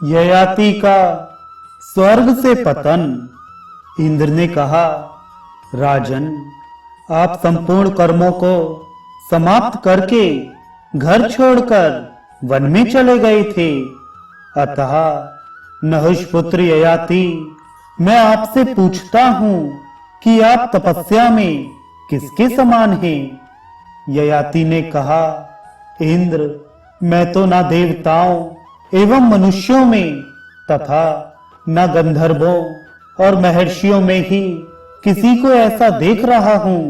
ययाति का स्वर्ग से पतन। इंद्र ने कहा, राजन, आप संपूर्ण कर्मों को समाप्त करके घर छोड़कर वन में चले गए थे। अतः नहुष पुत्र ययाति, मैं आपसे पूछता हूं कि आप तपस्या में किसके समान हैं? ययाति ने कहा, इंद्र, मैं तो ना देवताओं एवं मनुष्यों में तथा न गंधर्वों और महर्षियों में ही किसी को ऐसा देख रहा हूं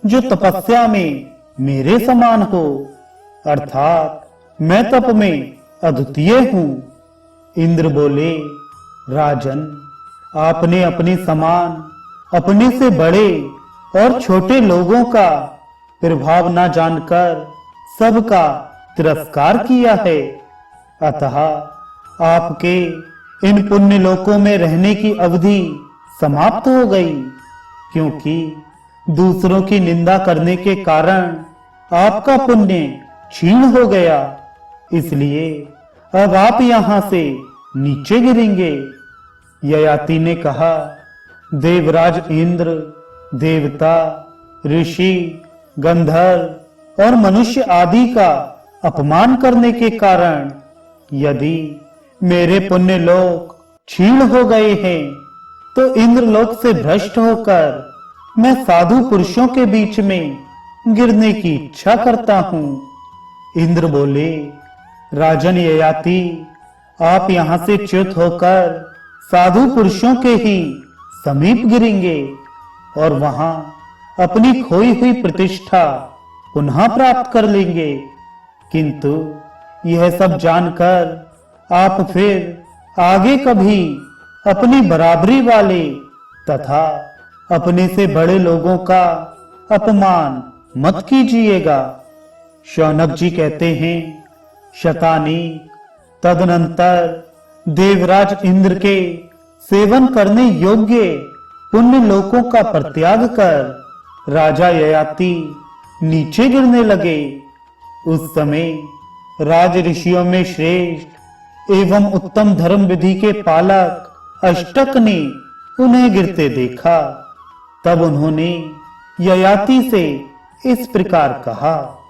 जो तपस्या में मेरे समान हो, अर्थात मैं तप में अद्वितीय हूं। इंद्र बोले, राजन, आपने अपने समान अपने से बड़े और छोटे लोगों का प्रभाव न जानकर सबका तिरस्कार किया है। अतः आपके इन पुण्य लोकों में रहने की अवधि समाप्त हो गई, क्योंकि दूसरों की निंदा करने के कारण आपका पुण्य क्षीण हो गया। इसलिए अब आप यहां से नीचे गिरेंगे। ययाति ने कहा, देवराज इंद्र, देवता, ऋषि, गंधर्व और मनुष्य आदि का अपमान करने के कारण यदि मेरे पुण्य लोक क्षीण हो गए हैं, तो इंद्रलोक से भ्रष्ट होकर मैं साधु पुरुषों के बीच में गिरने की इच्छा करता हूं। इंद्र बोले, राजन ययाति, आप यहां से च्युत होकर साधु पुरुषों के ही समीप गिरेंगे और वहां अपनी खोई हुई प्रतिष्ठा पुनः प्राप्त कर लेंगे। किंतु यह सब जानकर आप फिर आगे कभी अपनी बराबरी वाले तथा अपने से बड़े लोगों का अपमान मत कीजिएगा। शौनक जी कहते हैं, शतानीक तदनंतर देवराज इंद्र के सेवन करने योग्य पुण्य लोकों का परित्याग कर राजा ययाति नीचे गिरने लगे। उस समय राज ऋषियों में श्रेष्ठ एवं उत्तम धर्म विधि के पालक अष्टक ने उन्हें गिरते देखा। तब उन्होंने ययाति से इस प्रकार कहा,